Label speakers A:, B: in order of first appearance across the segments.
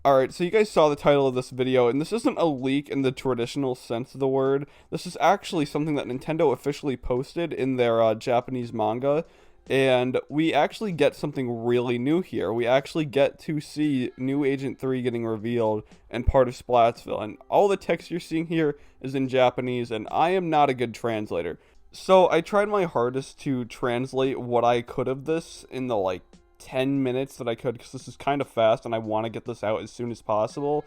A: Alright, so you guys saw the title of this video, and this isn't a leak in the traditional sense of the word. This is actually something that Nintendo officially posted in their Japanese manga, and we actually get something really new here. We actually get to see new Agent 3 getting revealed and part of Splatsville, and all the text you're seeing here is in Japanese, and I am not a good translator. So I tried my hardest to translate what I could of this in the 10 minutes that I could, because this is kind of fast and I want to get this out as soon as possible.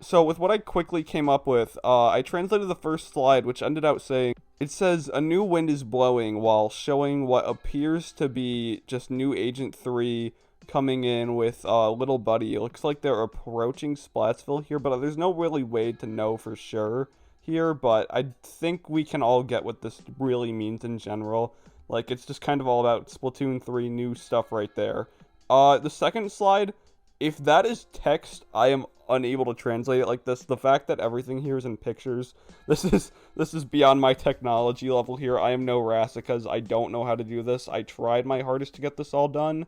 A: So with what I quickly came up with, I translated the first slide, which ended out saying, it says, a new wind is blowing, while showing what appears to be just new Agent 3 coming in with little buddy. It looks like they're approaching Splatsville here, but there's no really way to know for sure here, but I think we can all get what this really means in general. Like, it's just kind of all about Splatoon 3 new stuff right there. The second slide, if that is text, I am unable to translate it like this. The fact that everything here is in pictures, this is beyond my technology level here. I am no Rassicas. I don't know how to do this. I tried my hardest to get this all done,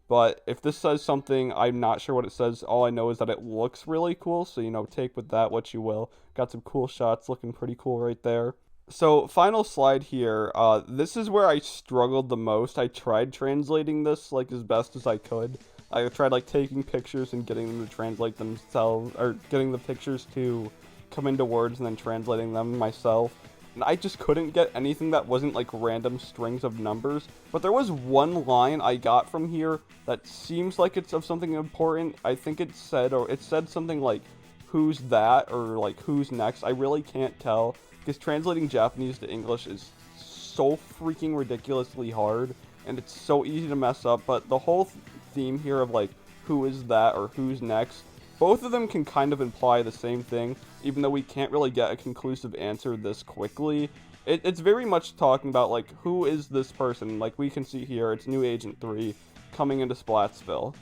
A: but if this says something, I'm not sure what it says. All I know is that it looks really cool, so, take with that what you will. Got some cool shots looking pretty cool right there. So, final slide here. This is where I struggled the most. I tried translating this, as best as I could. I tried, taking pictures and getting them to translate themselves, or getting the pictures to come into words and then translating them myself. And I just couldn't get anything that wasn't, random strings of numbers. But there was one line I got from here that seems like it's of something important. I think it said something like, who's that, or, who's next. I really can't tell, because translating Japanese to English is so freaking ridiculously hard, and it's so easy to mess up. But the whole theme here of, who is that or who's next, both of them can kind of imply the same thing, even though we can't really get a conclusive answer this quickly. It's very much talking about, who is this person? We can see here, it's new Agent 3 coming into Splatsville.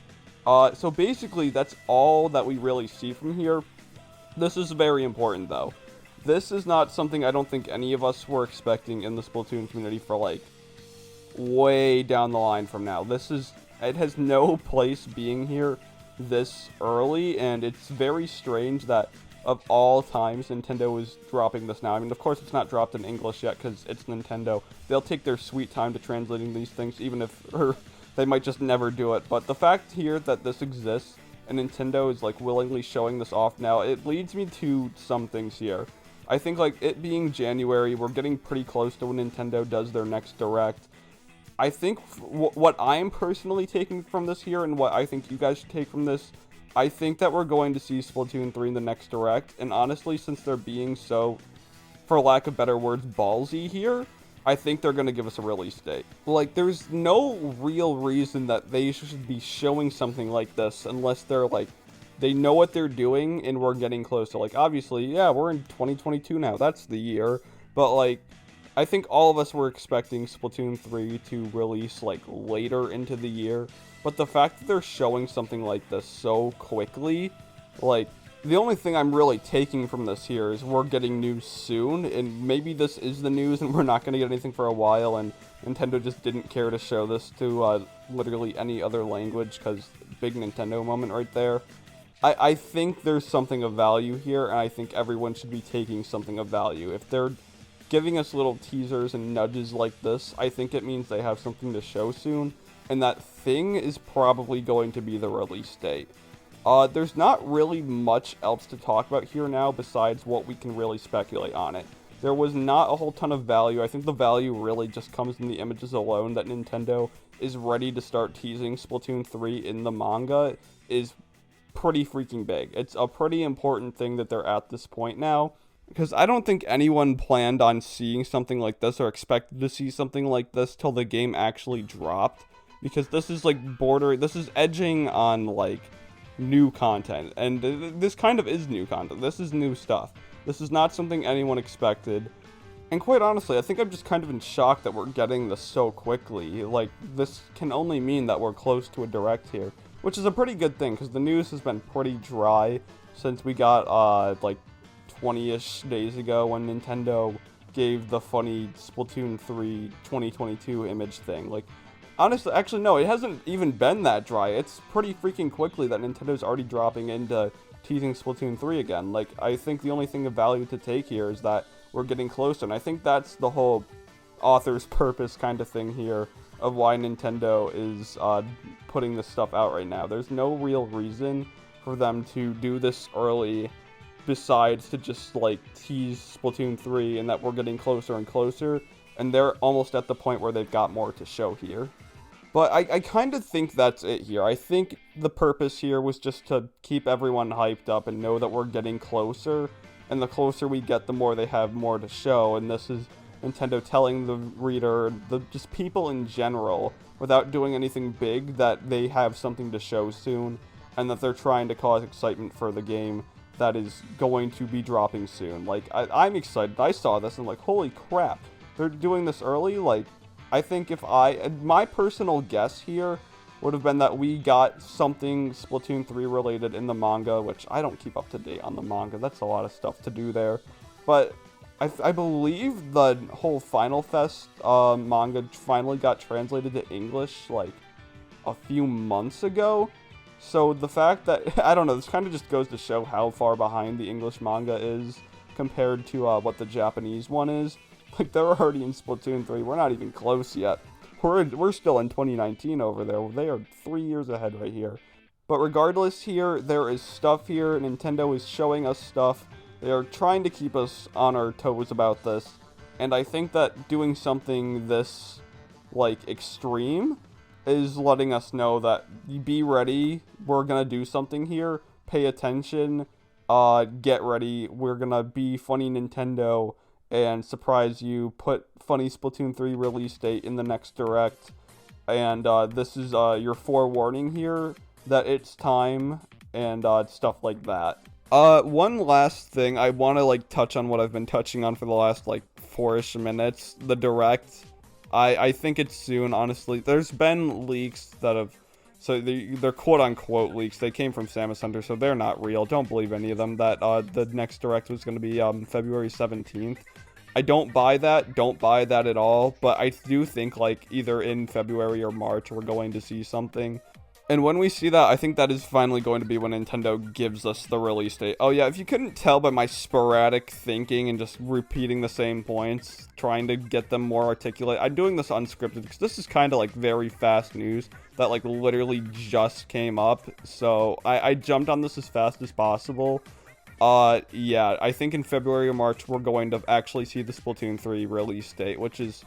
A: So basically, that's all that we really see from here. This is very important, though. This is not something I don't think any of us were expecting in the Splatoon community for, way down the line from now. It has no place being here this early, and it's very strange that of all times Nintendo is dropping this now. I mean, of course it's not dropped in English yet because it's Nintendo. They'll take their sweet time to translating these things, even if they might just never do it. But the fact here that this exists and Nintendo is willingly showing this off now, it leads me to some things here. I think it being January, we're getting pretty close to when Nintendo does their next Direct. I think what I'm personally taking from this here, and what I think you guys should take from this, I think that we're going to see Splatoon 3 in the next Direct, and honestly, since they're being so, for lack of better words, ballsy here, I think they're going to give us a release date. There's no real reason that they should be showing something like this unless they're they know what they're doing and we're getting close to, obviously, yeah, we're in 2022 now, that's the year, but I think all of us were expecting Splatoon 3 to release, later into the year, but the fact that they're showing something like this so quickly, the only thing I'm really taking from this here is we're getting news soon, and maybe this is the news and we're not going to get anything for a while, and Nintendo just didn't care to show this to literally any other language, because big Nintendo moment right there. I think there's something of value here, and I think everyone should be taking something of value. If they're giving us little teasers and nudges like this, I think it means they have something to show soon, and that thing is probably going to be the release date. There's not really much else to talk about here now besides what we can really speculate on it. There was not a whole ton of value. I think the value really just comes in the images alone. That Nintendo is ready to start teasing Splatoon 3 in the manga is pretty freaking big. It's a pretty important thing that they're at this point now, because I don't think anyone planned on seeing something like this or expected to see something like this till the game actually dropped, because this is this is edging on new content, and this kind of is new content. This is new stuff. This is not something anyone expected, and quite honestly, I think I'm just kind of in shock that we're getting this so quickly. This can only mean that we're close to a Direct here, which is a pretty good thing, because the news has been pretty dry since we got 20-ish days ago when Nintendo gave the funny Splatoon 3 2022 image thing. Honestly, actually, no, it hasn't even been that dry. It's pretty freaking quickly that Nintendo's already dropping into teasing Splatoon 3 again. Like, I think the only thing of value to take here is that we're getting closer, and I think that's the whole author's purpose kind of thing here of why Nintendo is putting this stuff out right now. There's no real reason for them to do this early besides to just, like, tease Splatoon 3 and that we're getting closer and closer, and they're almost at the point where they've got more to show here. But I kind of think that's it here. I think the purpose here was just to keep everyone hyped up and know that we're getting closer. And the closer we get, the more they have more to show. And this is Nintendo telling the reader, just people in general, without doing anything big, that they have something to show soon. And that they're trying to cause excitement for the game that is going to be dropping soon. Like, I'm excited. I saw this and I'm like, holy crap. They're doing this early? Like, I think my personal guess here would have been that we got something Splatoon 3 related in the manga, which I don't keep up to date on the manga. That's a lot of stuff to do there. But I believe the whole Final Fest manga finally got translated to English, like, a few months ago. So the fact that, I don't know, this kind of just goes to show how far behind the English manga is compared to what the Japanese one is. Like, they're already in Splatoon 3. We're not even close yet. We're still in 2019 over there. They are 3 years ahead right here. But regardless here, there is stuff here. Nintendo is showing us stuff. They are trying to keep us on our toes about this. And I think that doing something this, like, extreme is letting us know that be ready. We're going to do something here. Pay attention. Get ready. We're going to be funny Nintendo and surprise you, put funny Splatoon 3 release date in the next Direct, and this is your forewarning here that it's time, and stuff like that. One last thing, I want to, like, touch on what I've been touching on for the last, like, 4-ish minutes, the Direct. I think it's soon, honestly. There's been leaks that have, so they're quote-unquote leaks. They came from Samus Hunter, so they're not real. Don't believe any of them, that the next Direct was going to be February 17th. I don't buy that at all, but I do think, like, either in February or March, we're going to see something. And when we see that, I think that is finally going to be when Nintendo gives us the release date. Oh yeah, if you couldn't tell by my sporadic thinking and just repeating the same points, trying to get them more articulate, I'm doing this unscripted because this is kind of, like, very fast news that, like, literally just came up. So I jumped on this as fast as possible. Yeah, I think in February or March, we're going to actually see the Splatoon 3 release date, which is,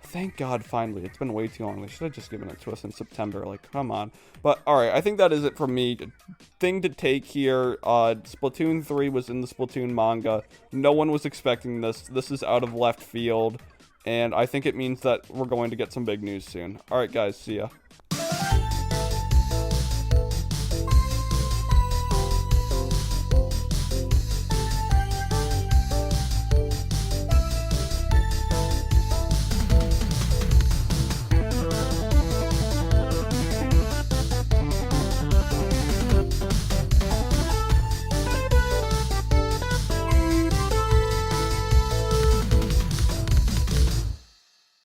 A: thank God, finally. It's been way too long. They should have just given it to us in September. Like, come on. But, alright, I think that is it from me. Thing to take here, Splatoon 3 was in the Splatoon manga. No one was expecting this. This is out of left field. And I think it means that we're going to get some big news soon. Alright, guys, see ya.